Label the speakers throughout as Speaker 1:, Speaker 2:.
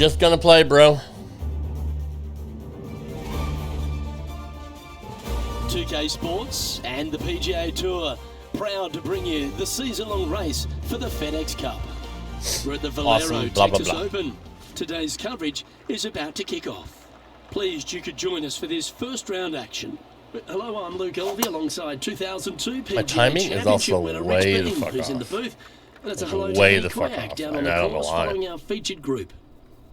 Speaker 1: just gonna play, bro.
Speaker 2: 2K Sports and the PGA Tour proud to bring you the season-long race for the FedEx Cup. We're at the Valero
Speaker 1: Awesome. Blah, blah,
Speaker 2: Texas
Speaker 1: blah.
Speaker 2: Open. Today's coverage is about to kick off. Pleased you could join us for this first round action. Hello, I'm Luke Elvey alongside 2002 PGA
Speaker 1: My timing is
Speaker 2: Championship
Speaker 1: also
Speaker 2: winner
Speaker 1: way
Speaker 2: Rich
Speaker 1: the
Speaker 2: Beam,
Speaker 1: fuck
Speaker 2: who's in the
Speaker 1: off.
Speaker 2: booth. And it's a
Speaker 1: It's
Speaker 2: hello to
Speaker 1: way
Speaker 2: Hank
Speaker 1: the fuck
Speaker 2: Quack
Speaker 1: off.
Speaker 2: down
Speaker 1: I
Speaker 2: on
Speaker 1: don't
Speaker 2: the
Speaker 1: know
Speaker 2: course
Speaker 1: why.
Speaker 2: following our featured group.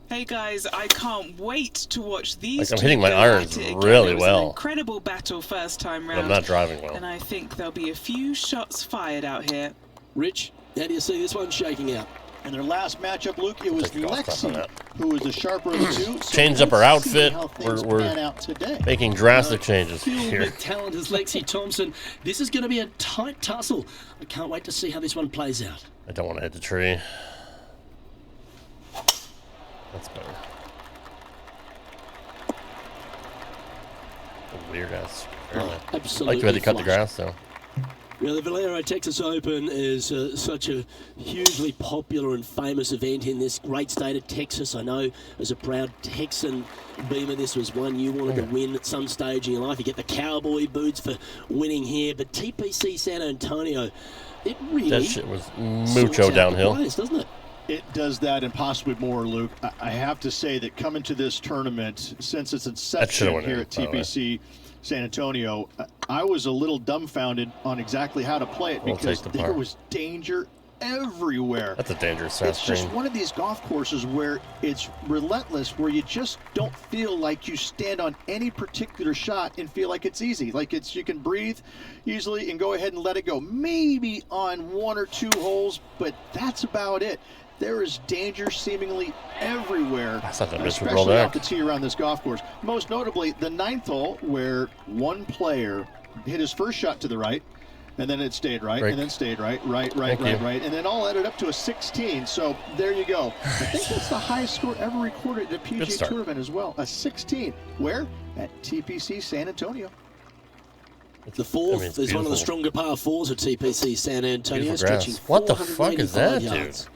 Speaker 3: Hey guys, I can't wait to watch these.
Speaker 1: Like, I'm hitting my irons really
Speaker 3: It was
Speaker 1: well.
Speaker 3: an incredible battle first time
Speaker 1: But
Speaker 3: round.
Speaker 1: I'm not driving well.
Speaker 3: And I think there'll be a few shots fired out here.
Speaker 2: Rich, how do you see this one shaking out?
Speaker 4: In their last matchup, Luke, it was
Speaker 1: Take the golf clap on
Speaker 4: Lexi
Speaker 1: that.
Speaker 4: who was the sharper of the two. So
Speaker 1: Changed up our
Speaker 4: let's see
Speaker 1: outfit.
Speaker 4: how things
Speaker 1: We're
Speaker 4: pan out today.
Speaker 1: making drastic changes
Speaker 2: Filled
Speaker 1: here.
Speaker 2: with talent as Lexi Thompson. This is going to be a tight tussle. I can't wait to see how this one plays out.
Speaker 1: I don't want to hit the tree. That's better. Weird ass. Apparently. I
Speaker 2: Absolutely.
Speaker 1: like the way they cut the
Speaker 2: flush.
Speaker 1: grass, though.
Speaker 2: You know, the Valero Texas Open is such a hugely popular and famous event in this great state of Texas. I know as a proud Texan, Beamer, this was one you wanted to win at some stage in your life. You get the cowboy boots for winning here, but TPC San Antonio, it really
Speaker 1: That shit was
Speaker 2: sorts
Speaker 1: mucho
Speaker 2: out the
Speaker 1: downhill.
Speaker 2: players, doesn't it?
Speaker 4: It does that and possibly more, Luke. I have to say that coming to this tournament, since its inception
Speaker 1: went
Speaker 4: here
Speaker 1: in,
Speaker 4: at
Speaker 1: by the way.
Speaker 4: TPC San Antonio, I was a little dumbfounded on exactly how to play it
Speaker 1: We'll
Speaker 4: because
Speaker 1: take the
Speaker 4: there
Speaker 1: par.
Speaker 4: was danger everywhere.
Speaker 1: That's a dangerous
Speaker 4: It's
Speaker 1: ass
Speaker 4: just
Speaker 1: green.
Speaker 4: one of these golf courses where it's relentless, where you just don't feel like you stand on any particular shot and feel like it's easy. Like you can breathe easily and go ahead and let it go. Maybe on one or two holes, but that's about it. There is danger seemingly everywhere,
Speaker 1: I thought that bitch would roll
Speaker 4: especially off
Speaker 1: back.
Speaker 4: the tee around this golf course. Most notably, the 9th hole, where one player hit his first shot to the right, and then it stayed right,
Speaker 1: Break.
Speaker 4: and then stayed right,
Speaker 1: Thank you.
Speaker 4: and then all added up to a 16. So there you go. I think that's the highest score ever recorded at a PGA
Speaker 1: start.
Speaker 4: Tour event as well. A 16. Where? At TPC San Antonio.
Speaker 2: The fourth
Speaker 1: I mean, it's
Speaker 2: is one of the
Speaker 1: beautiful.
Speaker 2: stronger par fours at TPC San Antonio,
Speaker 1: Beautiful grass.
Speaker 2: stretching
Speaker 1: What the fuck is
Speaker 2: 485
Speaker 1: that,
Speaker 2: yards.
Speaker 1: dude?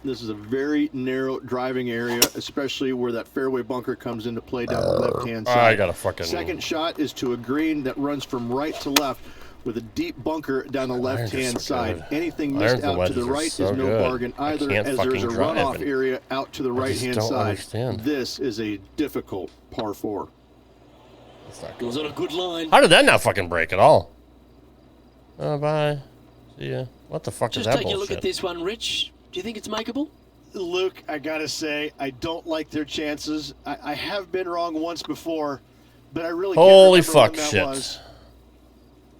Speaker 4: This is a very narrow driving area, especially where that fairway bunker comes into play down the left-hand side.
Speaker 1: I got a fucking...
Speaker 4: Second shot is to a green that runs from right to left with a deep bunker down the
Speaker 1: Irons are
Speaker 4: left-hand
Speaker 1: so
Speaker 4: side.
Speaker 1: good.
Speaker 4: Anything
Speaker 1: Irons
Speaker 4: missed
Speaker 1: and
Speaker 4: out to
Speaker 1: wedges
Speaker 4: the
Speaker 1: are
Speaker 4: right
Speaker 1: so
Speaker 4: is no
Speaker 1: good.
Speaker 4: bargain
Speaker 1: I
Speaker 4: either,
Speaker 1: can't
Speaker 4: as there's a
Speaker 1: fucking drive
Speaker 4: runoff
Speaker 1: it.
Speaker 4: area out to the
Speaker 1: I just
Speaker 4: right-hand
Speaker 1: don't
Speaker 4: side.
Speaker 1: understand.
Speaker 4: This is a difficult par 4.
Speaker 1: That's not good.
Speaker 2: Goes on a good line.
Speaker 1: How did that not fucking break at all? Oh, bye. See ya. What the fuck is
Speaker 2: Just
Speaker 1: that
Speaker 2: taking a
Speaker 1: bullshit?
Speaker 2: look at this one, Rich. Do you think it's makeable?
Speaker 4: Luke, I gotta say, I don't like their chances. I have been wrong once before, but I really
Speaker 1: Holy
Speaker 4: can't remember
Speaker 1: fuck
Speaker 4: when that
Speaker 1: shit.
Speaker 4: was.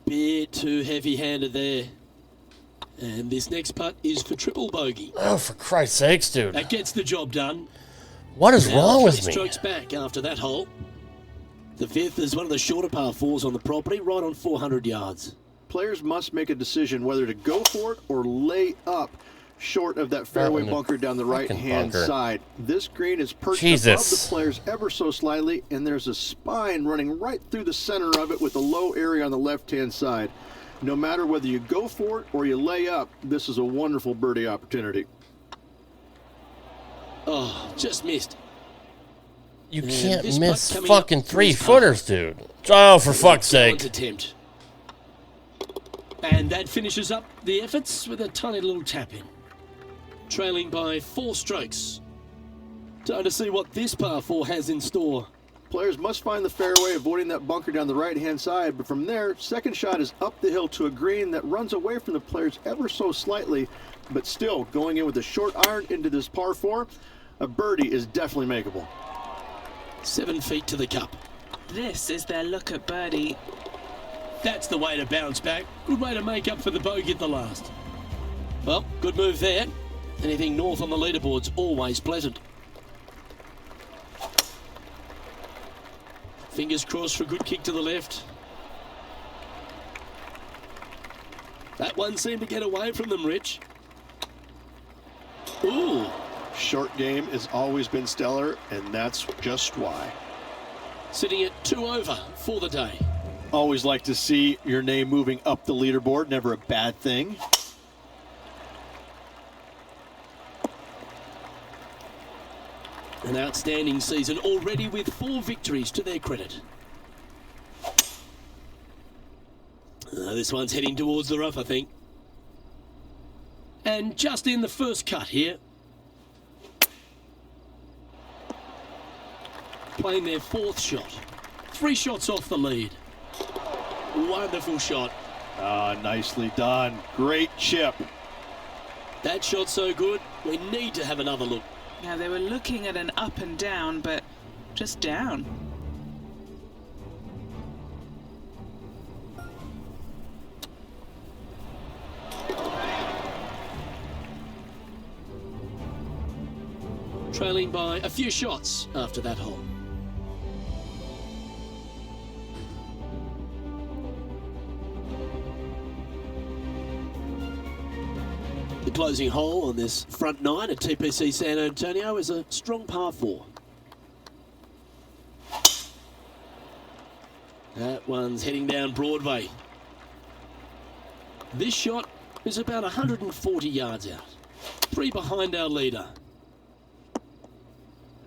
Speaker 2: Bit too heavy-handed there. And this next putt is for triple bogey.
Speaker 1: Oh, for Christ's sakes, dude.
Speaker 2: That gets the job done.
Speaker 1: What is
Speaker 2: Now
Speaker 1: wrong
Speaker 2: 3
Speaker 1: with me?
Speaker 2: strokes back after that hole. The fifth is one of the shorter par fours on the property, right on 400 yards.
Speaker 4: Players must make a decision whether to go for it or lay up short of that fairway
Speaker 1: in the
Speaker 4: bunker down the
Speaker 1: fucking
Speaker 4: right-hand
Speaker 1: bunker.
Speaker 4: side. This green is perched
Speaker 1: Jesus.
Speaker 4: above the players ever so slightly, and there's a spine running right through the center of it with a low area on the left-hand side. No matter whether you go for it or you lay up, this is a wonderful birdie opportunity.
Speaker 2: Oh, just missed.
Speaker 1: You
Speaker 2: And
Speaker 1: can't
Speaker 2: this
Speaker 1: miss
Speaker 2: putt coming up
Speaker 1: fucking
Speaker 2: through his
Speaker 1: 3-footers, dude. Oh, for fuck's
Speaker 2: Excellent
Speaker 1: sake.
Speaker 2: attempt. And that finishes up the efforts with a tiny little tap in. Trailing by 4 strokes. Time to see what this par 4 has in store.
Speaker 4: Players must find the fairway, avoiding that bunker down the right-hand side, but from there, second shot is up the hill to a green that runs away from the players ever so slightly, but still going in with a short iron into this par 4. A birdie is definitely makeable.
Speaker 2: 7 feet to the cup.
Speaker 3: This is their look at birdie.
Speaker 2: That's the way to bounce back. Good way to make up for the bogey at the last. Well, good move there. Anything north on the leaderboard's always pleasant. Fingers crossed for a good kick to the left. That one seemed to get away from them, Rich. Ooh.
Speaker 4: Short game has always been stellar, and that's just why.
Speaker 2: Sitting at 2 over for the day.
Speaker 4: Always like to see your name moving up the leaderboard, never a bad thing.
Speaker 2: An outstanding season already with 4 victories to their credit. This one's heading towards the rough, I think. And just in the first cut here. Playing their 4th shot. 3 shots off the lead. Wonderful shot.
Speaker 4: Nicely done. Great chip.
Speaker 2: That shot's so good, we need to have another look.
Speaker 3: Now, they were looking at an up and down, but just down.
Speaker 2: Trailing by a few shots after that hole. The closing hole on this front 9 at TPC San Antonio is a strong par 4. That one's heading down Broadway. This shot is about 140 yards out. 3 behind our leader.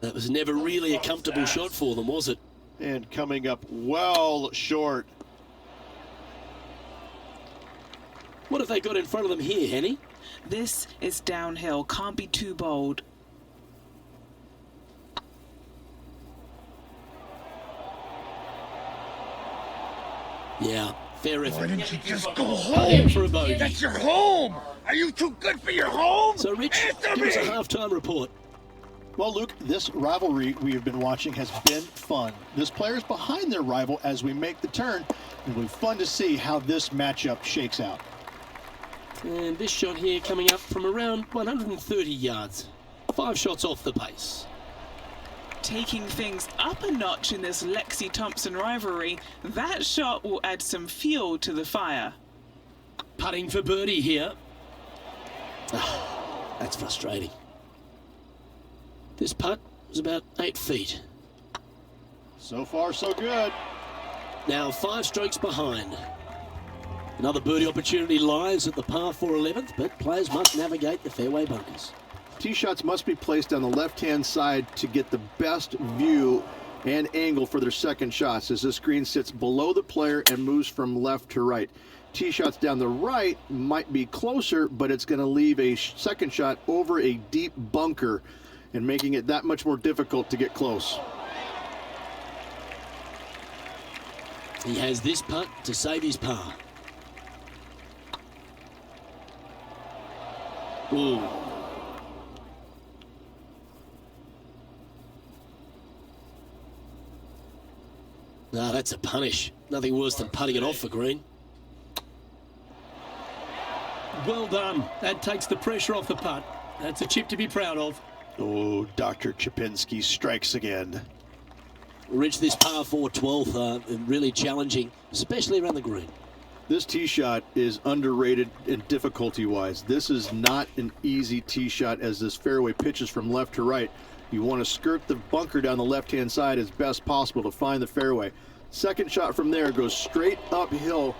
Speaker 2: That was never really a comfortable shot for them, was it?
Speaker 4: And coming up well short.
Speaker 2: What have they got in front of them here, Henny?
Speaker 3: This is downhill. Can't be too bold.
Speaker 2: Yeah, fair effort.
Speaker 5: Why didn't you just go home?
Speaker 2: For a bogey.
Speaker 5: That's your home. Are you too good for your home?
Speaker 2: So, Rich,
Speaker 5: Answer
Speaker 2: give us a
Speaker 5: me.
Speaker 2: halftime report.
Speaker 4: Well, Luke, this rivalry we have been watching has been fun. This player's behind their rival as we make the turn. It'll be fun to see how this matchup shakes out.
Speaker 2: And this shot here coming up from around 130 yards. 5 shots off the pace.
Speaker 3: Taking things up a notch in this Lexi-Thompson rivalry, that shot will add some fuel to the fire.
Speaker 2: Putting for birdie here. That's frustrating. This putt was about 8 feet.
Speaker 4: So far, so good.
Speaker 2: Now 5 strokes behind. Another birdie opportunity lies at the par 4 11th, but players must navigate the fairway bunkers.
Speaker 4: Tee shots must be placed on the left-hand side to get the best view and angle for their second shots as this green sits below the player and moves from left to right. Tee shots down the right might be closer, but it's going to leave a second shot over a deep bunker and making it that much more difficult to get close.
Speaker 2: He has this putt to save his par. Ooh. No, that's a punish. Nothing worse than putting it off for green. Well done. That takes the pressure off the putt. That's a chip to be proud of.
Speaker 4: Oh, Dr. Chipinski strikes again.
Speaker 2: Rich, this par 4 12th, really challenging, especially around the green.
Speaker 4: This tee shot is underrated in difficulty-wise. This is not an easy tee shot as this fairway pitches from left to right. You want to skirt the bunker down the left-hand side as best possible to find the fairway. Second shot from there goes straight uphill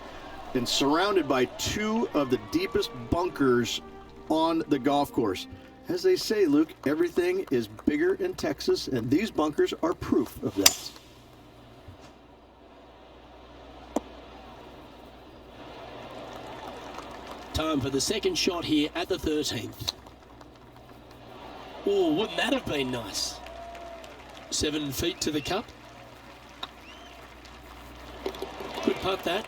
Speaker 4: and surrounded by 2 of the deepest bunkers on the golf course. As they say, Luke, everything is bigger in Texas, and these bunkers are proof of that.
Speaker 2: Time for the second shot here at the 13th. Oh, wouldn't that have been nice? 7 feet to the cup. Good putt that.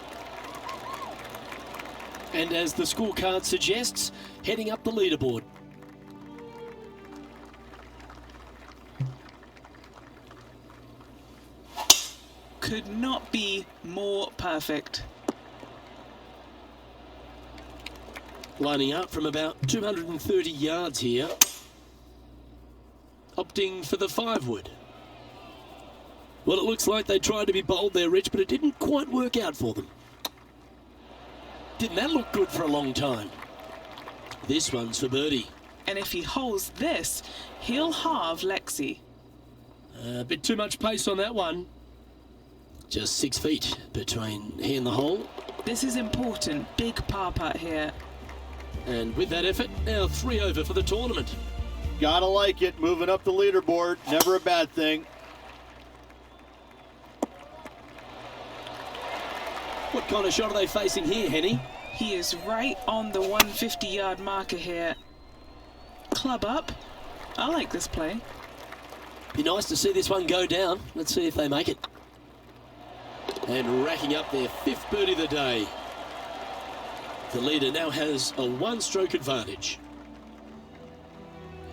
Speaker 2: And as the scorecard suggests, heading up the leaderboard.
Speaker 3: Could not be more perfect.
Speaker 2: Lining up from about 230 yards here. Opting for the 5-wood. Well, it looks like they tried to be bold there, Rich, but it didn't quite work out for them. Didn't that look good for a long time? This one's for birdie.
Speaker 3: And if he holds this, he'll halve Lexi.
Speaker 2: A bit too much pace on that one. Just 6 feet between he and the hole.
Speaker 3: This is important. Big par putt here.
Speaker 2: And with that effort, now 3 over for the tournament.
Speaker 4: Gotta like it. Moving up the leaderboard. Never a bad thing.
Speaker 2: What kind of shot are they facing here, Henny?
Speaker 3: He is right on the 150-yard marker here. Club up. I like this play.
Speaker 2: Be nice to see this one go down. Let's see if they make it. And racking up their 5th birdie of the day. The leader now has a 1-stroke advantage.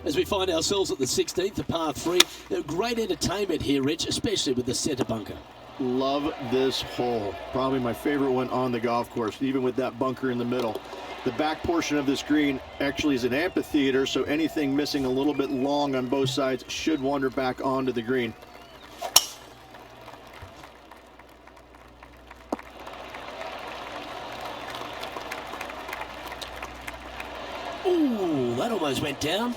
Speaker 2: As we find ourselves at the 16th, a par 3. Great entertainment here, Rich, especially with the centre bunker.
Speaker 4: Love this hole. Probably my favorite one on the golf course, even with that bunker in the middle. The back portion of this green actually is an amphitheater, so anything missing a little bit long on both sides should wander back onto the green.
Speaker 2: Ooh, that almost went down.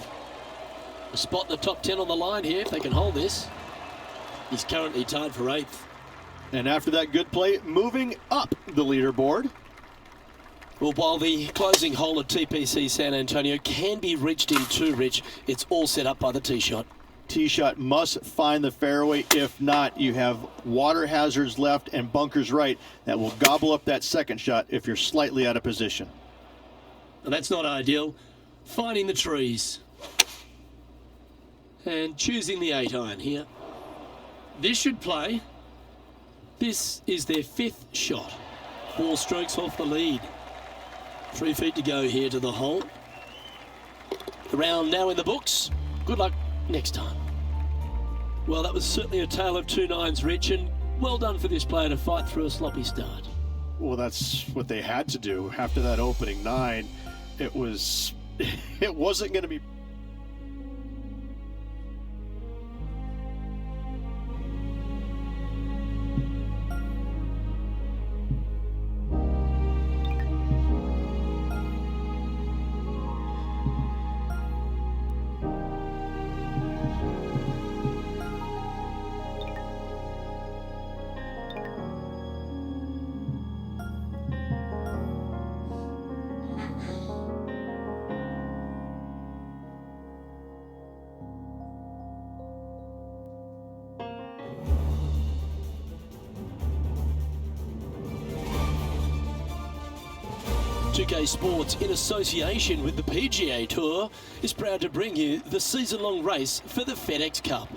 Speaker 2: A spot in the top 10 on the line here if they can hold this. He's currently tied for 8th.
Speaker 4: And after that good play, moving up the leaderboard.
Speaker 2: Well, while the closing hole at TPC San Antonio can be reached in 2, Rich, it's all set up by the tee shot.
Speaker 4: Tee shot must find the fairway. If not, you have water hazards left and bunkers right that will gobble up that second shot if you're slightly out of position.
Speaker 2: And that's not ideal. Finding the trees. And choosing the 8-iron here. This should play. This is their 5th shot. 4 strokes off the lead. 3 feet to go here to the hole. The round now in the books. Good luck next time. Well, that was certainly a tale of 2 nines, Rich, and well done for this player to fight through a sloppy start.
Speaker 4: Well, that's what they had to do after that opening 9. It wasn't going to be.
Speaker 2: PGA Sports, in association with the PGA Tour, is proud to bring you the season-long race for the FedEx Cup.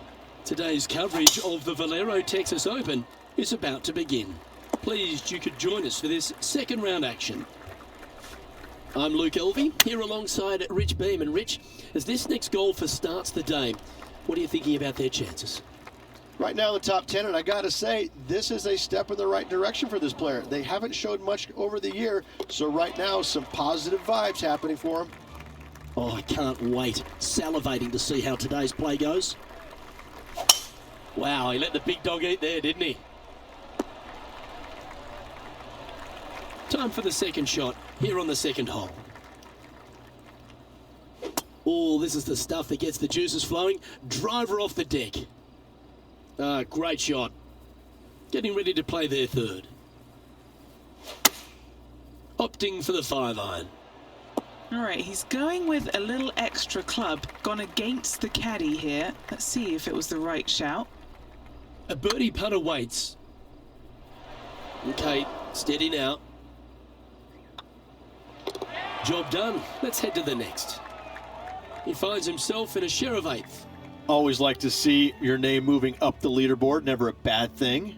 Speaker 2: Today's coverage of the Valero Texas Open is about to begin. Pleased you could join us for this second round action. I'm Luke Elvey, here alongside Rich Beam. And Rich, as this next golfer starts the day, what are you thinking about their chances?
Speaker 4: Right now, the top 10, and I got to say, this is a step in the right direction for this player. They haven't showed much over the year, so right now, some positive vibes happening for him.
Speaker 2: Oh, I can't wait. Salivating to see how today's play goes. Wow, he let the big dog eat there, didn't he? Time for the second shot here on the second hole. Oh, this is the stuff that gets the juices flowing. Driver off the deck. Ah, great shot. Getting ready to play their third. Opting for the 5-iron.
Speaker 3: All right, he's going with a little extra club, gone against the caddy here. Let's see if it was the right shout.
Speaker 2: A birdie putt awaits. Okay, steady now. Job done. Let's head to the next. He finds himself in a share of 8th.
Speaker 4: Always like to see your name moving up the leaderboard. Never a bad thing.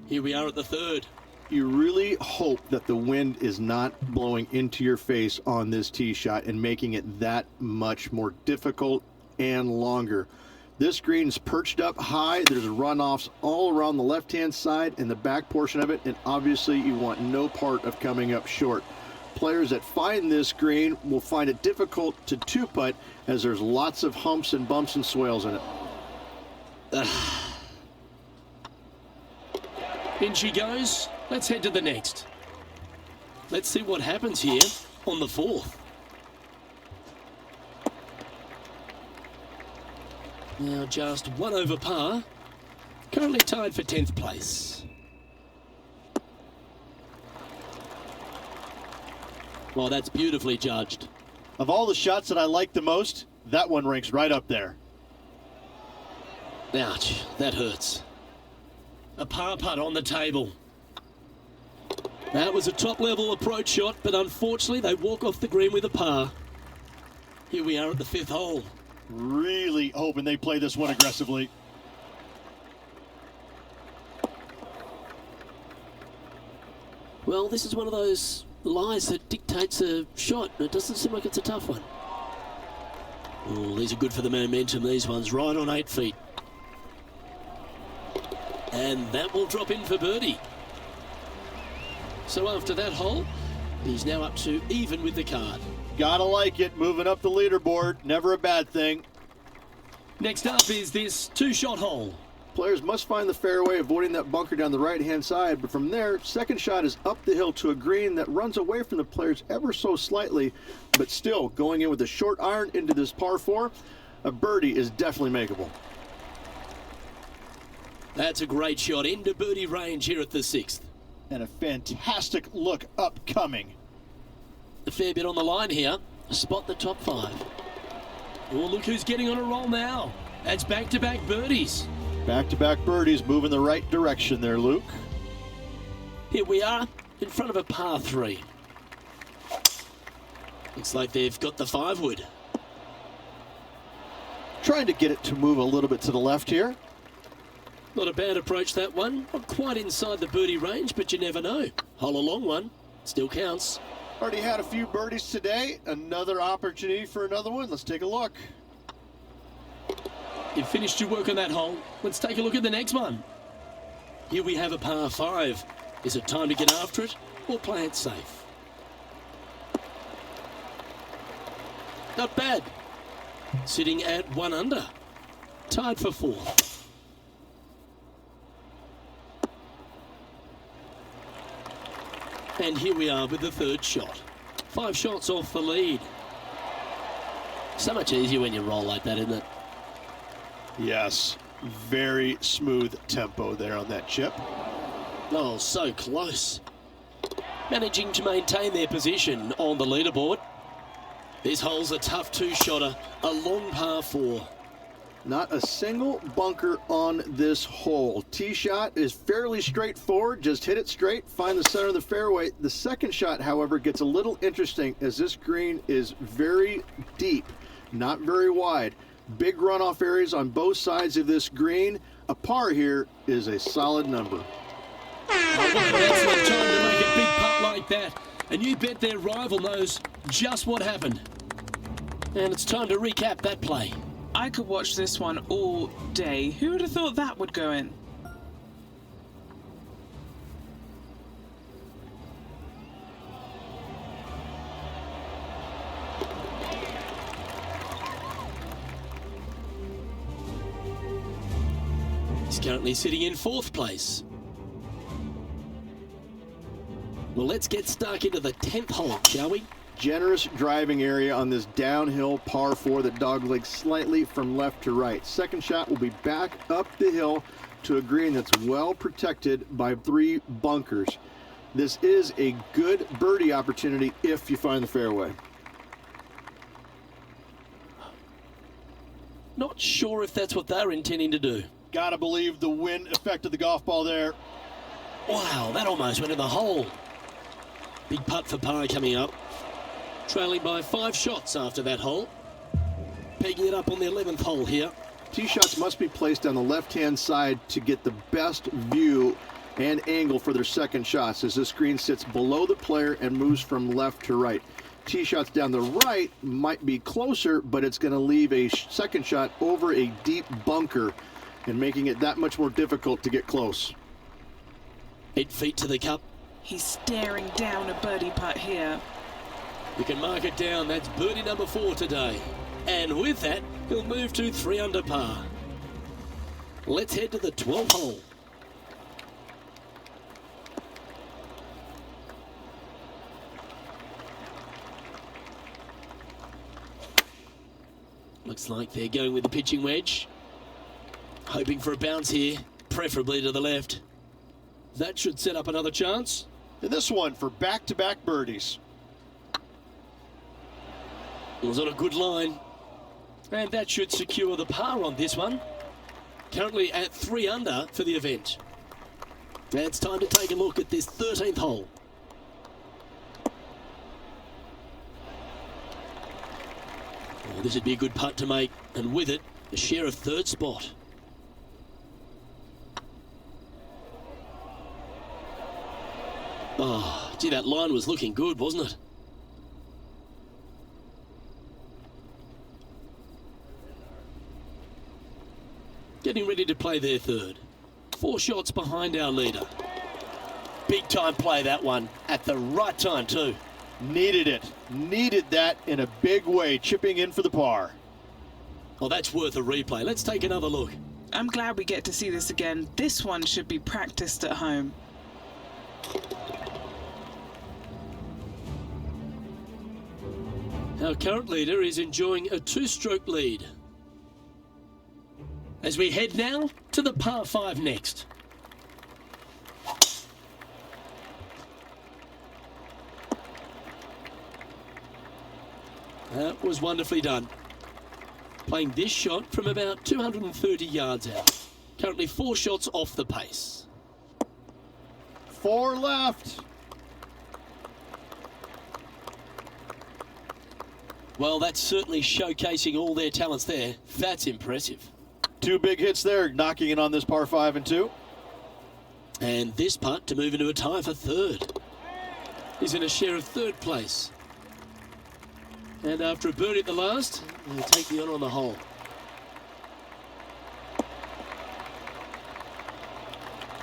Speaker 2: Here we are at the third.
Speaker 4: You really hope that the wind is not blowing into your face on this tee shot and making it that much more difficult and longer. This green's perched up high. There's runoffs all around the left-hand side and the back portion of it, and obviously you want no part of coming up short. Players that find this green will find it difficult to two-putt as there's lots of humps and bumps and swales in it.
Speaker 2: In she goes. Let's head to the next. Let's see what happens here on the fourth. Now just 1 over par. Currently tied for 10th place. Well, that's beautifully judged.
Speaker 4: Of all the shots that I like the most, that one ranks right up there.
Speaker 2: Ouch, that hurts. A par putt on the table. That was a top-level approach shot, but unfortunately they walk off the green with a par. Here we are at the 5th hole.
Speaker 4: Really hoping they play this one aggressively.
Speaker 2: Well, this is one of those lies that dictates a shot. It doesn't seem like it's a tough one. Oh, these are good for the momentum, these ones. Right on 8 feet. And that will drop in for birdie. So after that hole, he's now up to even with the card.
Speaker 4: Gotta like it, moving up the leaderboard, never a bad thing.
Speaker 2: Next up is this 2-shot hole.
Speaker 4: Players must find the fairway, avoiding that bunker down the right-hand side, but from there, second shot is up the hill to a green that runs away from the players ever so slightly, but still going in with a short iron into this par 4, a birdie is definitely makeable.
Speaker 2: That's a great shot into birdie range here at the 6th.
Speaker 4: And a fantastic look upcoming.
Speaker 2: A fair bit on the line here. Spot the top 5. Oh, look who's getting on a roll now. That's back-to-back birdies.
Speaker 4: Back-to-back birdies moving the right direction there, Luke.
Speaker 2: Here we are in front of a par 3. Looks like they've got the 5-wood.
Speaker 4: Trying to get it to move a little bit to the left here.
Speaker 2: Not a bad approach, that one. Not quite inside the birdie range, but you never know. Hole a long one. Still counts.
Speaker 4: Already had a few birdies today. Another opportunity for another one. Let's take a look.
Speaker 2: You've finished your work on that hole. Let's take a look at the next one. Here we have a par 5. Is it time to get after it or play it safe? Not bad. Sitting at 1 under. Tied for 4th. And here we are with the 3rd shot. 5 shots off the lead. So much easier when you roll like that, isn't it?
Speaker 4: Yes, very smooth tempo there on that chip.
Speaker 2: Oh, so close. Managing to maintain their position on the leaderboard. This hole's a tough 2-shotter, a long par 4.
Speaker 4: Not a single bunker on this hole. Tee shot is fairly straightforward. Just hit it straight, find the center of the fairway. The second shot, however, gets a little interesting as this green is very deep, not very wide. Big runoff areas on both sides of this green. A par here is a solid number.
Speaker 2: Oh, what an excellent time to make a big putt like that. And you bet their rival knows just what happened. And it's time to recap that play.
Speaker 3: I could watch this one all day. Who would have thought that would go in?
Speaker 2: He's currently sitting in 4th place. Well, let's get stuck into the 10th hole, shall we?
Speaker 4: Generous driving area on this downhill par 4 that doglegs slightly from left to right. Second shot will be back up the hill to a green that's well protected by 3 bunkers. This is a good birdie opportunity if you find the fairway.
Speaker 2: Not sure if that's what they're intending to do.
Speaker 4: Gotta believe the wind affected the golf ball there.
Speaker 2: Wow, that almost went in the hole. Big putt for par coming up. Trailing by 5 shots after that hole. Pegging it up on the 11th hole here.
Speaker 4: Tee shots must be placed on the left-hand side to get the best view and angle for their second shots as this green sits below the player and moves from left to right. Tee shots down the right might be closer, but it's going to leave a second shot over a deep bunker and making it that much more difficult to get close.
Speaker 2: 8 feet to the cup.
Speaker 3: He's staring down a birdie putt here.
Speaker 2: You can mark it down. That's birdie number 4 today. And with that, he'll move to 3 under par. Let's head to the 12th hole. Looks like they're going with the pitching wedge. Hoping for a bounce here, preferably to the left. That should set up another chance.
Speaker 4: And this one for back-to-back birdies.
Speaker 2: It was on a good line. And that should secure the par on this one. Currently at 3 under for the event. Now it's time to take a look at this 13th hole. Oh, this would be a good putt to make, and with it, a share of 3rd spot. Oh, gee, that line was looking good, wasn't it? Getting ready to play their 3rd. 4 shots behind our leader. Big time play, that one, at the right time too.
Speaker 4: Needed it. Needed that in a big way, chipping in for the par.
Speaker 2: Oh, that's worth a replay. Let's take another look.
Speaker 3: I'm glad we get to see this again. This one should be practiced at home.
Speaker 2: Our current leader is enjoying a 2-stroke lead. As we head now to the par 5 next. That was wonderfully done. Playing this shot from about 230 yards out. Currently 4 shots off the pace.
Speaker 4: 4 left.
Speaker 2: Well, that's certainly showcasing all their talents there. That's impressive.
Speaker 4: 2 big hits there, knocking it on this par 5 and 2.
Speaker 2: And this putt to move into a tie for 3rd. He's in a share of 3rd place. And after a birdie at the last, he'll take the honour on the hole.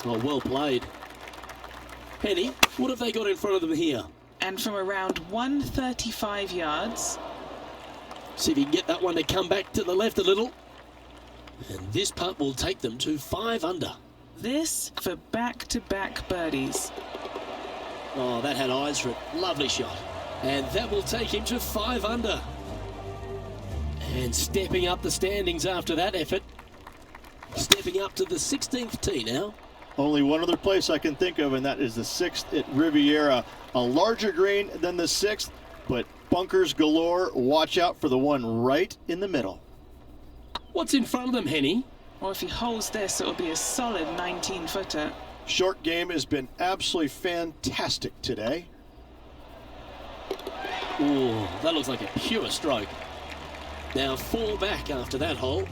Speaker 2: Oh, well played. Penny, what have they got in front of them here?
Speaker 3: And from around 135 yards.
Speaker 2: See if you can get that one to come back to the left a little. And this putt will take them to 5 under.
Speaker 3: This for back-to-back birdies.
Speaker 2: Oh, that had eyes for it. Lovely shot. And that will take him to 5 under. And stepping up the standings after that effort. Stepping up to the 16th tee now.
Speaker 4: Only one other place I can think of, and that is the 6th at Riviera. A larger green than the 6th, but bunkers galore. Watch out for the one right in the middle.
Speaker 2: What's in front of them, Henny?
Speaker 3: Or if he holds this, it'll be a solid 19-footer.
Speaker 4: Short game has been absolutely fantastic today.
Speaker 2: Ooh, that looks like a pure stroke. Now 4 back after that hole.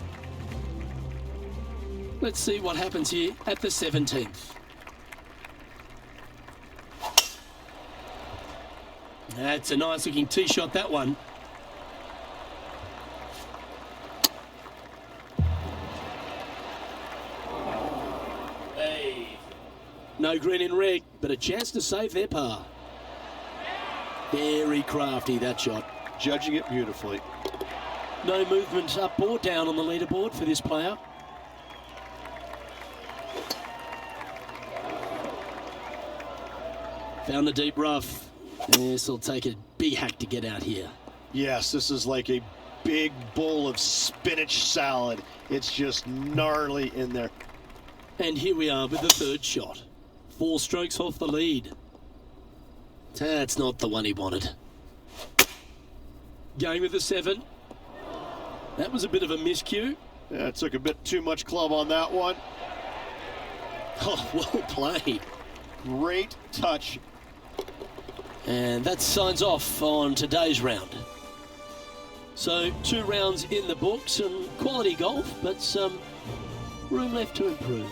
Speaker 2: Let's see what happens here at the 17th. That's a nice looking tee shot, that one. Hey. No green in red, but a chance to save their par. Very crafty, that shot.
Speaker 4: Judging it beautifully.
Speaker 2: No movement up or down on the leaderboard for this player. Found the deep rough. This will take a big hack to get out here.
Speaker 4: Yes, this is like a big bowl of spinach salad. It's just gnarly in there.
Speaker 2: And here we are with the 3rd shot. 4 strokes off the lead. That's not the one he wanted. Going with the 7. That was a bit of a miscue.
Speaker 4: Yeah, it took a bit too much club on that one.
Speaker 2: Oh, well played.
Speaker 4: Great touch.
Speaker 2: And that signs off on today's round. So 2 rounds in the books and quality golf, but some room left to improve.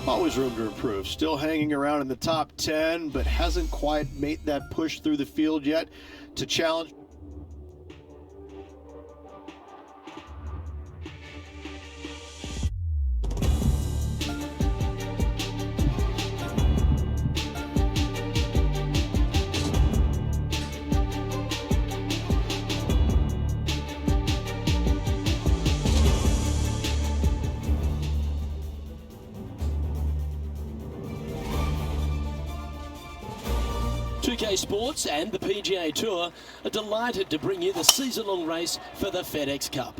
Speaker 4: Always room to improve. Still hanging around in the top 10, but hasn't quite made that push through the field yet to challenge.
Speaker 2: Sports and the PGA Tour are delighted to bring you the season-long race for the FedEx Cup.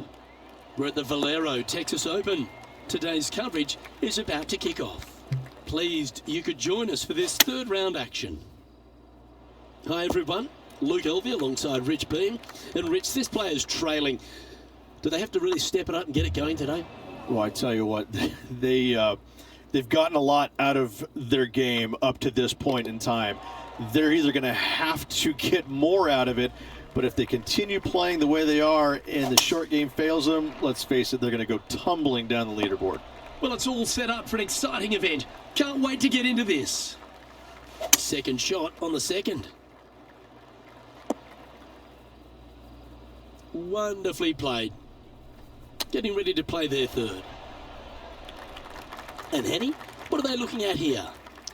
Speaker 2: We're at the Valero Texas Open. Today's coverage is about to kick off. Pleased you could join us for this 3rd round action. Hi everyone, Luke Elvey alongside Rich Beam. And Rich, this player's trailing Do they have to really step it up and get it going today?
Speaker 4: Well, I tell you what, they've gotten a lot out of their game up to this point in time. They're either going to have to get more out of it, but if they continue playing the way they are and the short game fails them, let's face it, they're going to go tumbling down the leaderboard.
Speaker 2: Well, it's all set up for an exciting event. Can't wait to get into this. Second shot on the second. Wonderfully played. Getting ready to play their third. And Henny, what are they looking at here?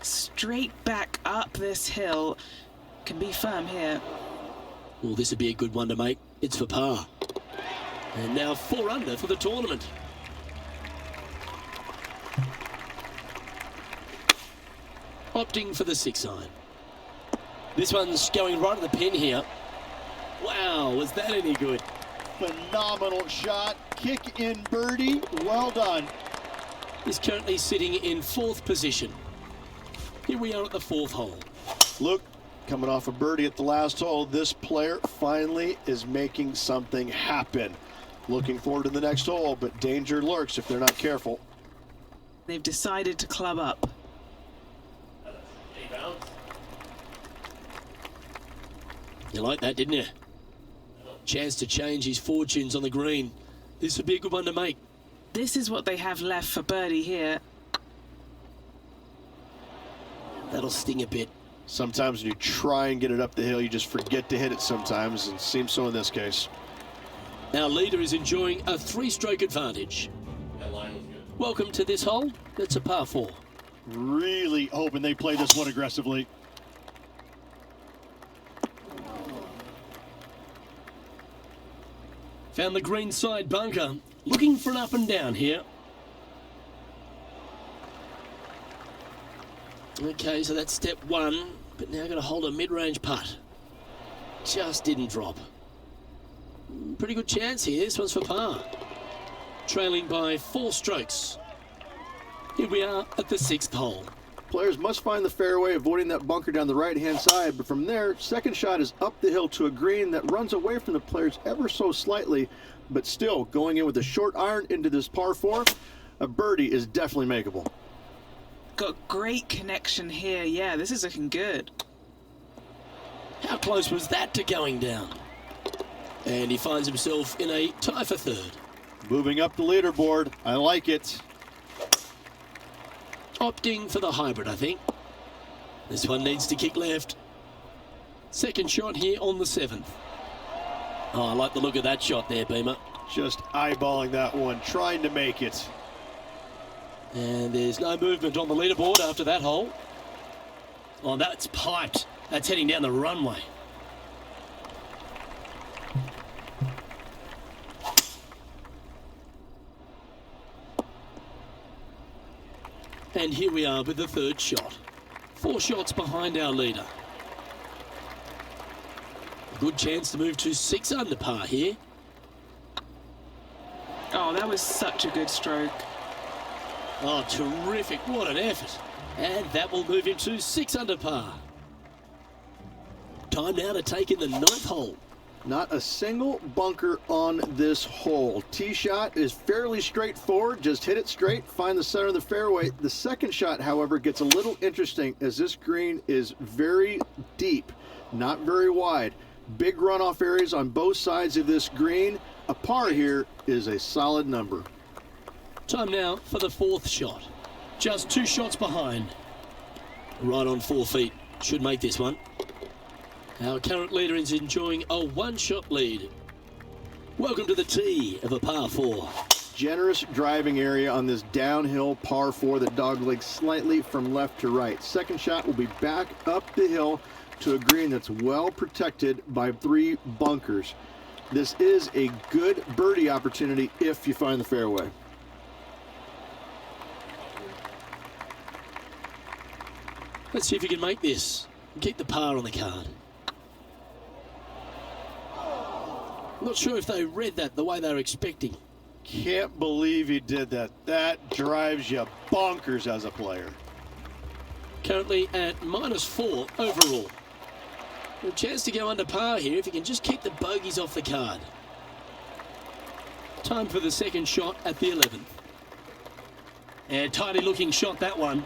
Speaker 3: Straight back up this hill. Can be firm here.
Speaker 2: Well, this would be a good one to make. It's for par. And now 4 under for the tournament. Opting for the 6 iron. This one's going right at the pin here. Wow, was that any good?
Speaker 4: Phenomenal shot. Kick in birdie. Well done.
Speaker 2: He's currently sitting in 4th position. Here we are at the 4th hole.
Speaker 4: Look, coming off a birdie at the last hole, this player finally is making something happen. Looking forward to the next hole, but danger lurks if they're not careful.
Speaker 3: They've decided to club up.
Speaker 2: You like that, didn't you? Chance to change his fortunes on the green. This would be a good one to make.
Speaker 3: This is what they have left for birdie here.
Speaker 2: That'll sting a bit.
Speaker 4: Sometimes when you try and get it up the hill, you just forget to hit it sometimes, and it seems so in this case.
Speaker 2: Our leader is enjoying a 3-stroke advantage. Welcome to this hole. It's a par 4.
Speaker 4: Really hoping they play this one aggressively.
Speaker 2: Found the green side bunker. Looking for an up and down here. Okay, so that's step 1, but now got to hold a mid-range putt. Just didn't drop. Pretty good chance here. This one's for par. Trailing by 4 strokes. Here we are at the 6th hole.
Speaker 4: Players must find the fairway, avoiding that bunker down the right-hand side, but from there, second shot is up the hill to a green that runs away from the players ever so slightly, but still going in with a short iron into this par 4, a birdie is definitely makeable.
Speaker 3: Got great connection here. Yeah, this is looking good.
Speaker 2: How close was that to going down? And he finds himself in a tie for 3rd.
Speaker 4: Moving up the leaderboard, I like it.
Speaker 2: Opting for the hybrid, I think. This one needs to kick left. Second shot here on the 7th. Oh, I like the look of that shot there, Beamer.
Speaker 4: Just eyeballing that one, trying to make it.
Speaker 2: And there's no movement on the leaderboard after that hole. Oh, that's piped. That's heading down the runway. And here we are with the 3rd shot. 4 shots behind our leader. A good chance to move to 6 under par here.
Speaker 3: Oh, that was such a good stroke.
Speaker 2: Oh, terrific. What an effort. And that will move him to 6 under par. Time now to take in the 9th hole.
Speaker 4: Not a single bunker on this hole. Tee shot is fairly straightforward. Just hit it straight, find the center of the fairway. The second shot, however, gets a little interesting as this green is very deep, not very wide. Big runoff areas on both sides of this green. A par here is a solid number.
Speaker 2: Time now for the 4th shot. Just 2 shots behind. Right on 4 feet. Should make this one. Our current leader is enjoying a 1-shot lead. Welcome to the tee of a par 4.
Speaker 4: Generous driving area on this downhill par 4 that doglegs slightly from left to right. Second shot will be back up the hill to a green that's well protected by 3 bunkers. This is a good birdie opportunity if you find the fairway.
Speaker 2: Let's see if you can make this and keep the par on the card. Not sure if they read that the way they were expecting.
Speaker 4: Can't believe he did that. That drives you bonkers as a player.
Speaker 2: Currently at -4 overall. A chance to go under par here if you can just keep the bogeys off the card. Time for the second shot at the 11th. And tidy looking shot, that one.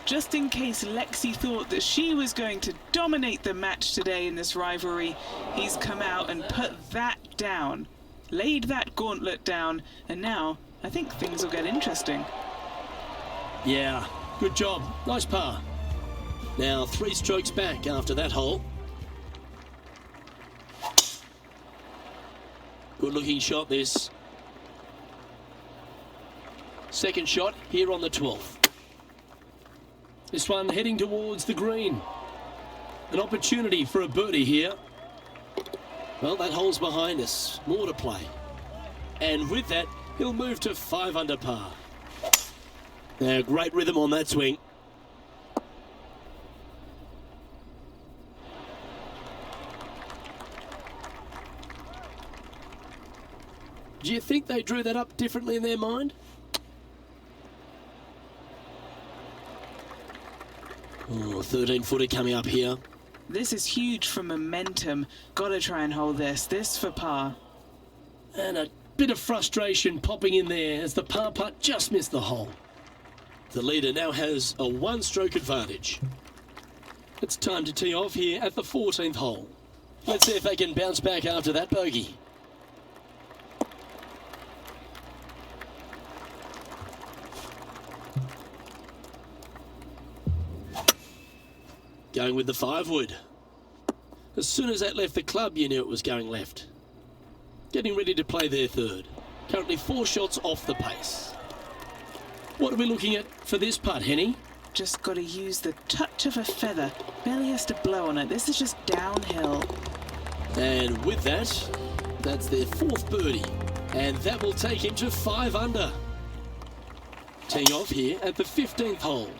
Speaker 3: Just in case Lexi thought that she was going to dominate the match today in this rivalry, he's come out and put that down, laid that gauntlet down, and now I think things will get interesting.
Speaker 2: Yeah, good job. Nice par. Now 3 strokes back after that hole. Good looking shot this. Second shot here on the 12th. This one heading towards the green. An opportunity for a birdie here. Well, that hole's behind us. More to play. And with that, he'll move to 5 under par. Now, great rhythm on that swing. Do you think they drew that up differently in their mind? Oh, 13-footer coming up here.
Speaker 3: This is huge for momentum. Gotta try and hold this. This for par.
Speaker 2: And a bit of frustration popping in there as the par putt just missed the hole. The leader now has a 1-stroke advantage. It's time to tee off here at the 14th hole. Let's see if they can bounce back after that bogey. Going with the 5-wood. As soon as that left the club, you knew it was going left. Getting ready to play their third. Currently 4 shots off the pace. What are we looking at for this putt, Henny?
Speaker 3: Just got to use the touch of a feather. Barely has to blow on it. This is just downhill.
Speaker 2: And with that, that's their 4th birdie. And that will take him to 5 under. Teeing off here at the 15th hole.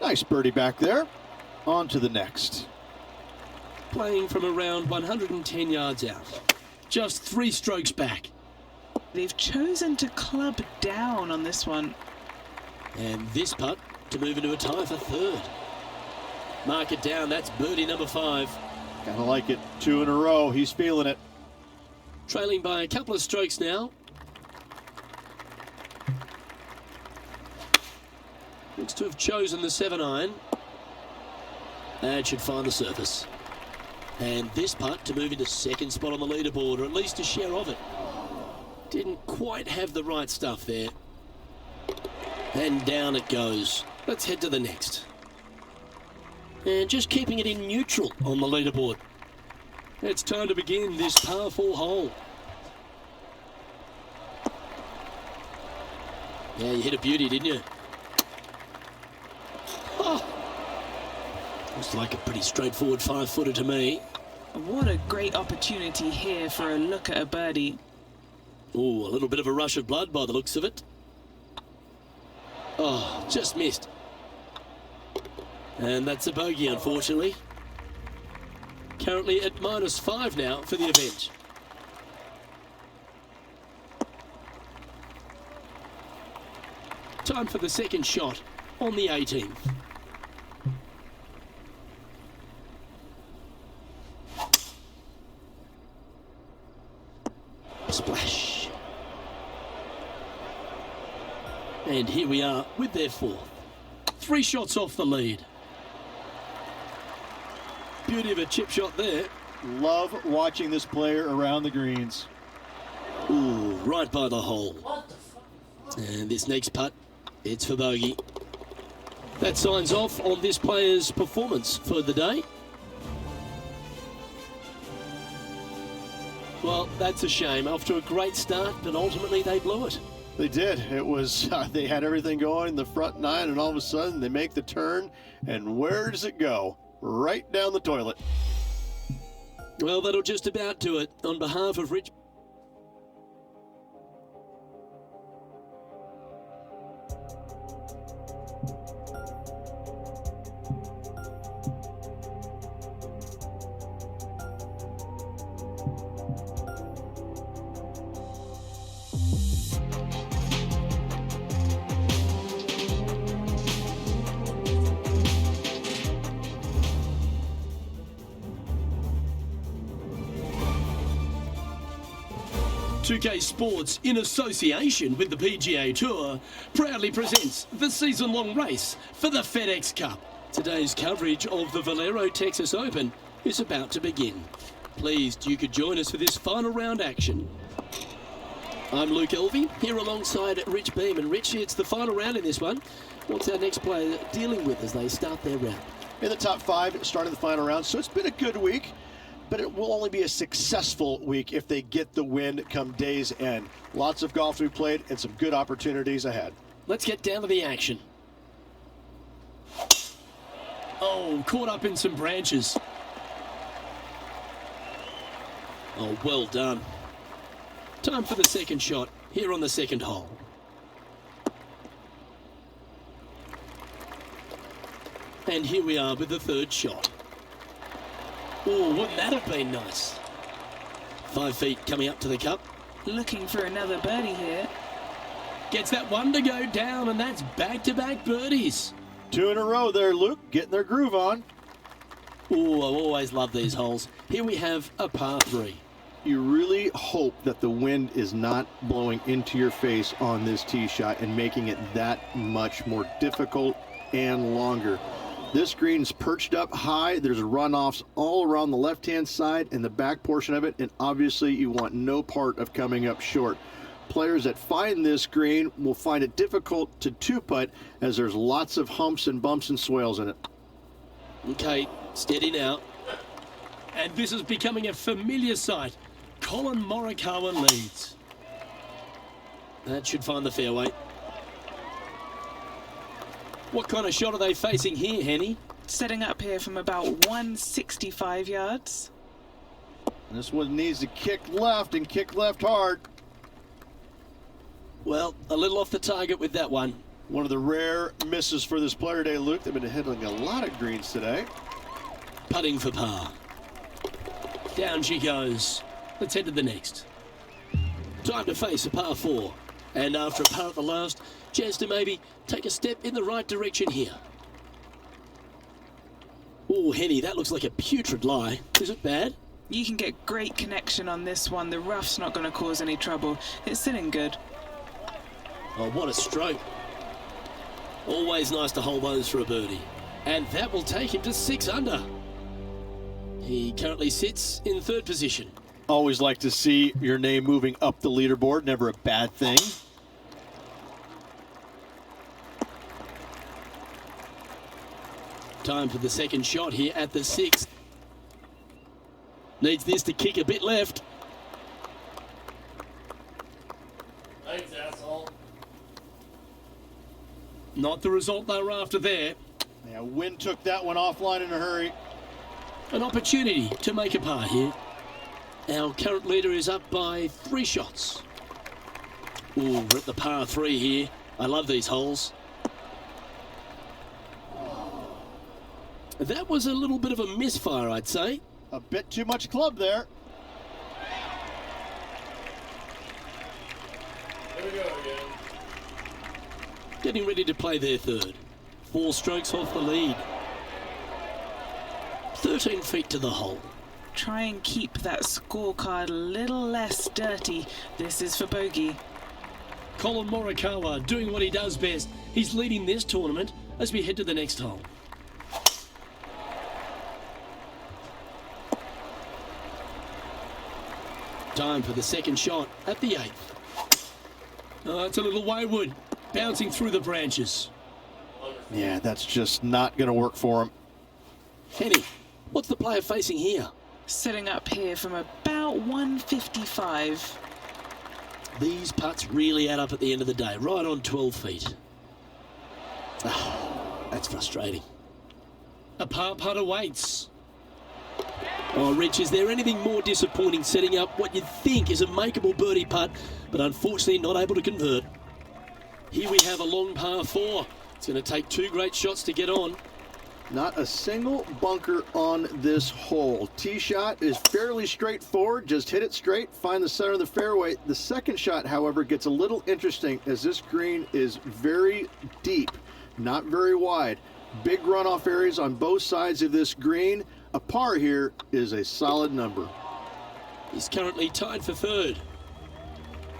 Speaker 4: Nice birdie back there. On to the next.
Speaker 2: Playing from around 110 yards out. Just 3 strokes back.
Speaker 3: They've chosen to club down on this one.
Speaker 2: And this putt to move into a tie for 3rd. Mark it down, that's birdie number 5.
Speaker 4: Kinda like it. 2 in a row. He's feeling it.
Speaker 2: Trailing by a couple of strokes now. Looks to have chosen the 7-iron. And should find the surface. And this putt to move into 2nd spot on the leaderboard, or at least a share of it. Didn't quite have the right stuff there. And down it goes. Let's head to the next. And just keeping it in neutral on the leaderboard. It's time to begin this par 4 hole. Yeah, you hit a beauty, didn't you? Oh. Looks like a pretty straightforward 5-footer to me.
Speaker 3: What a great opportunity here for a look at a birdie.
Speaker 2: Ooh, a little bit of a rush of blood by the looks of it. Oh, just missed. And that's a bogey, unfortunately. Currently at -5 now for the event. Time for the second shot on the 18th. Splash. And here we are with their 4th. 3 shots off the lead. Beauty of a chip shot there.
Speaker 4: Love watching this player around the greens.
Speaker 2: Ooh, right by the hole. And this next putt, it's for bogey. That signs off on this player's performance for the day. Well, that's a shame. Off to a great start, but ultimately they blew it.
Speaker 4: They did. It was, they had everything going in the front 9, and all of a sudden they make the turn, and where does it go? Right down the toilet.
Speaker 2: Well, that'll just about do it. On behalf of Rich 2K Sports, in association with the PGA Tour, proudly presents the season-long race for the FedEx Cup. Today's coverage of the Valero Texas Open is about to begin. Pleased you could join us for this final round action. I'm Luke Elvey, here alongside Rich Beam. And Rich, it's the final round in this one. What's our next player dealing with as they start their round?
Speaker 4: In the top five, starting the final round, so it's been a good week, but it will only be a successful week if they get the win come day's end. Lots of golf to be played and some good opportunities ahead.
Speaker 2: Let's get down to the action. Oh, caught up in some branches. Oh, well done. Time for the second shot here on the second hole. And here we are with the third shot. Oh, wouldn't that have been nice? 5 feet coming up to the cup.
Speaker 3: Looking for another birdie here.
Speaker 2: Gets that one to go down, and that's back-to-back birdies.
Speaker 4: 2 in a row there, Luke, getting their groove on.
Speaker 2: Oh, I always love these holes. Here we have a par 3.
Speaker 4: You really hope that the wind is not blowing into your face on this tee shot and making it that much more difficult and longer. This green's perched up high. There's runoffs all around the left-hand side and the back portion of it, and obviously you want no part of coming up short. Players that find this green will find it difficult to two-putt as there's lots of humps and bumps and swales in it.
Speaker 2: Okay, steady now. And this is becoming a familiar sight. Colin Morikawa leads. That should find the fairway. What kind of shot are they facing here, Henny?
Speaker 3: Setting up here from about 165 yards.
Speaker 4: This one needs to kick left and kick left hard.
Speaker 2: Well, a little off the target with that one.
Speaker 4: One of the rare misses for this player today, Luke. They've been hitting a lot of greens today.
Speaker 2: Putting for par. Down she goes. Let's head to the next. Time to face a par 4. And after a par at the last, chance to maybe take a step in the right direction here. Oh, Henny, that looks like a putrid lie. Is it bad?
Speaker 3: You can get great connection on this one. The rough's not going to cause any trouble. It's sitting good.
Speaker 2: Oh, what a stroke. Always nice to hold those for a birdie. And that will take him to 6 under. He currently sits in 3rd position.
Speaker 4: Always like to see your name moving up the leaderboard. Never a bad thing.
Speaker 2: Time for the second shot here at the 6th. Needs this to kick a bit left.
Speaker 1: Thanks, asshole.
Speaker 2: Not the result they were after there.
Speaker 4: Yeah, wind took that one offline in a hurry.
Speaker 2: An opportunity to make a par here. Our current leader is up by 3 shots. Ooh, we're at the par 3 here. I love these holes. That was a little bit of a misfire, I'd say.
Speaker 4: A bit too much club there.
Speaker 1: Here we go again.
Speaker 2: Getting ready to play their 3rd. 4 strokes off the lead. 13 feet to the hole.
Speaker 3: Try and keep that scorecard a little less dirty. This is for bogey.
Speaker 2: Colin Morikawa doing what he does best. He's leading this tournament as we head to the next hole. Time for the second shot at the 8th. Oh, it's a little wayward, bouncing through the branches.
Speaker 4: Yeah, that's just not going to work for him.
Speaker 2: Henny, what's the player facing here?
Speaker 3: Sitting up here from about 155.
Speaker 2: These putts really add up at the end of the day, right on 12 feet. Oh, that's frustrating. A par putt awaits. Oh, Rich, is there anything more disappointing setting up what you think is a makeable birdie putt, but unfortunately not able to convert? Here we have a long par 4. It's going to take 2 great shots to get on.
Speaker 4: Not a single bunker on this hole. Tee shot is fairly straightforward. Just hit it straight, find the center of the fairway. The second shot, however, gets a little interesting as this green is very deep, not very wide. Big runoff areas on both sides of this green. A par here is a solid number.
Speaker 2: He's currently tied for 3rd.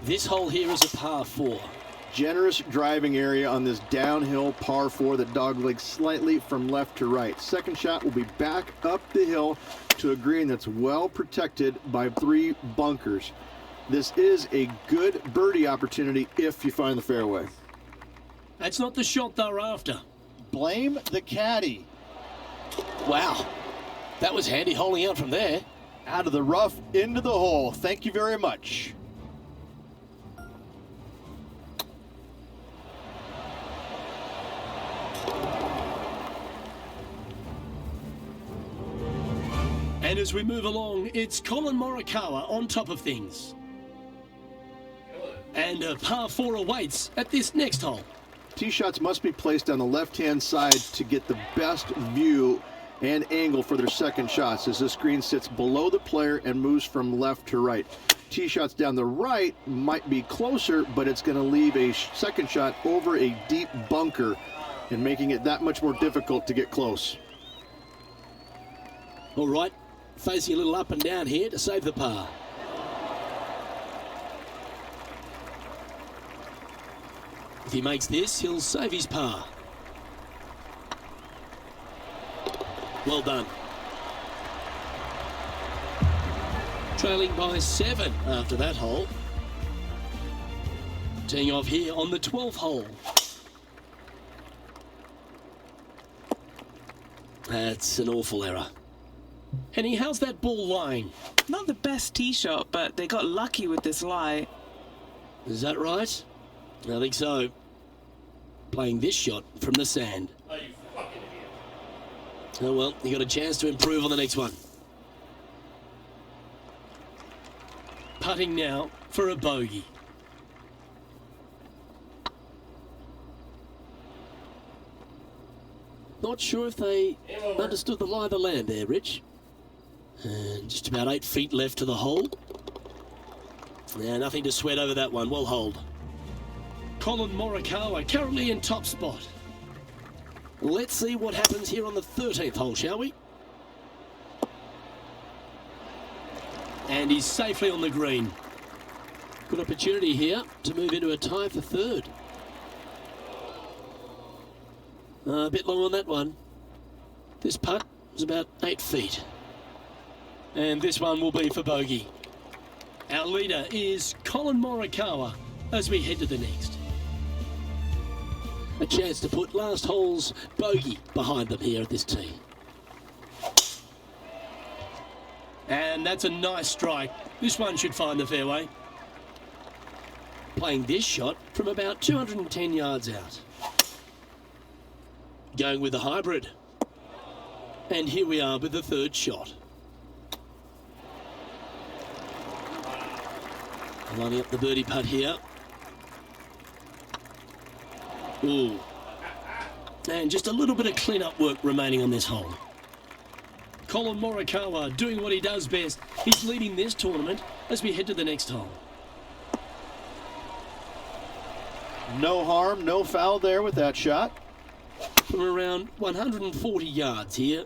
Speaker 2: This hole here is a par 4.
Speaker 4: Generous driving area on this downhill par 4 that doglegs slightly from left to right. Second shot will be back up the hill to a green that's well protected by 3 bunkers. This is a good birdie opportunity if you find the fairway.
Speaker 2: That's not the shot they're after.
Speaker 4: Blame the caddy.
Speaker 2: Wow, that was handy holding out from there.
Speaker 4: Out of the rough, into the hole. Thank you very much.
Speaker 2: And as we move along, it's Colin Morikawa on top of things. And a par 4 awaits at this next hole.
Speaker 4: Tee shots must be placed on the left-hand side to get the best view and angle for their second shots, as this green sits below the player and moves from left to right. Tee shots down the right might be closer, but it's going to leave a second shot over a deep bunker and making it that much more difficult to get close.
Speaker 2: All right, facing a little up and down here to save the par. If he makes this, he'll save his par. Well done. Trailing by 7 after that hole. Teeing off here on the 12th hole. That's an awful error. Henny, how's that ball lying?
Speaker 3: Not the best tee shot, but they got lucky with this lie.
Speaker 2: Is that right? I think so. Playing this shot from the sand.
Speaker 1: Oh, you fucking idiot.
Speaker 2: Oh well, you got a chance to improve on the next one. Putting now for a bogey. Not sure if they understood the lie of the land there, Rich. And just about 8 feet left to the hole. Yeah, nothing to sweat over that one. Well hold. Colin Morikawa currently in top spot. Let's see what happens here on the 13th hole, shall we? And he's safely on the green. Good opportunity here to move into a tie for third. A bit long on that one. This putt is about 8 feet. And this one will be for bogey. Our leader is Colin Morikawa as we head to the next. A chance to put last hole's bogey behind them here at this tee. And that's a nice strike. This one should find the fairway. Playing this shot from about 210 yards out. Going with the hybrid. And here we are with the third shot. Lining up the birdie putt here. Ooh. And just a little bit of clean-up work remaining on this hole. Colin Morikawa doing what he does best. He's leading this tournament as we head to the next hole.
Speaker 4: No harm, no foul there with that shot.
Speaker 2: From around 140 yards here.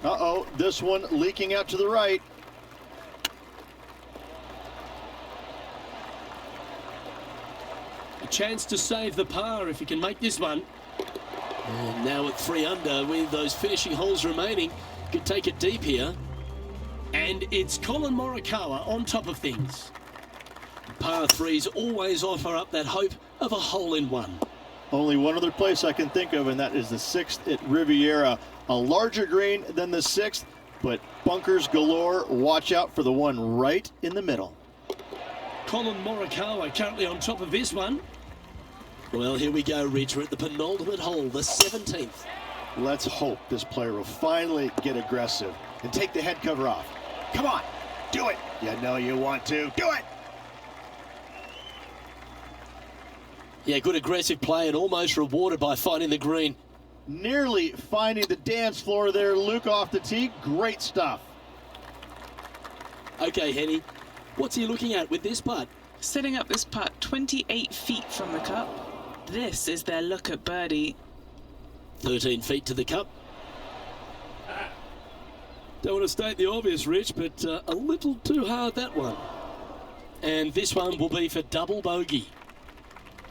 Speaker 4: Uh-oh, this one leaking out to the right.
Speaker 2: A chance to save the par if he can make this one. And now at 3 under with those finishing holes remaining. Could take it deep here. And it's Colin Morikawa on top of things. Par 3s always offer up that hope of a hole-in-one.
Speaker 4: Only one other place I can think of, and that is the 6th at Riviera. A larger green than the 6th, but bunkers galore. Watch out for the one right in the middle.
Speaker 2: Colin Morikawa currently on top of this one. Well, here we go, Rich. We're at the penultimate hole, the 17th.
Speaker 4: Let's hope this player will finally get aggressive and take the head cover off. Come on, do it. You know you want to. Do it.
Speaker 2: Yeah, good aggressive play and almost rewarded by finding the green.
Speaker 4: Nearly finding the dance floor there, Luke, off the tee. Great stuff.
Speaker 2: Okay, Henny, what's he looking at with this putt?
Speaker 3: Setting up this putt 28 feet from the cup. This is their look at birdie.
Speaker 2: 13 feet to the cup. Don't want to state the obvious, Rich, but a little too hard, that one. And this one will be for double bogey.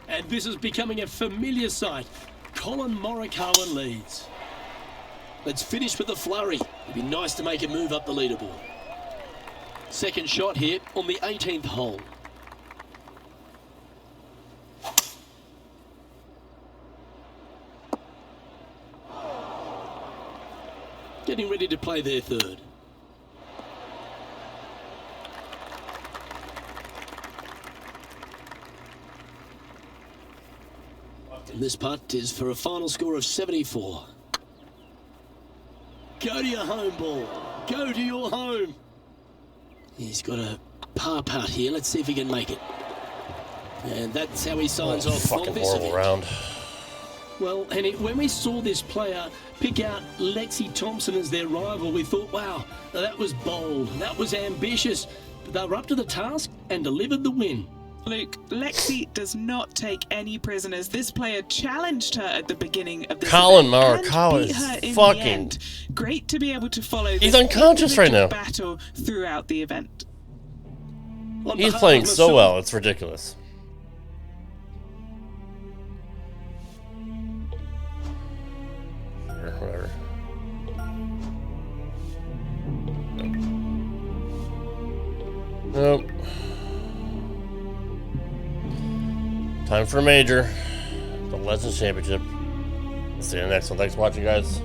Speaker 2: And this is becoming a familiar sight. Colin Morikawa leads. Let's finish with the flurry. It'd be nice to make a move up the leaderboard. Second shot here on the 18th hole. Getting ready to play their third. And this putt is for a final score of 74. Go to your home ball. Go to your home. He's got a par putt here. Let's see if he can make it. And that's how he signs off.
Speaker 1: Fucking horrible round.
Speaker 2: Well, Henny, when we saw this player pick out Lexi Thompson as their rival, we thought, wow, that was bold. That was ambitious. But they were up to the task and delivered the win.
Speaker 3: Luke, Lexi does not take any prisoners. This player challenged her at the beginning of this
Speaker 1: Colin
Speaker 3: event
Speaker 1: Morikawa
Speaker 3: and beat her
Speaker 1: is
Speaker 3: in
Speaker 1: fucking...
Speaker 3: the end. Great to be able to follow
Speaker 1: He's
Speaker 3: this
Speaker 1: unconscious right
Speaker 3: individual
Speaker 1: now.
Speaker 3: battle throughout the event.
Speaker 1: He's playing so well, it's ridiculous. Sure, whatever. Nope. Time for a major. The Legends Championship. See you in the next one. Thanks for watching, guys.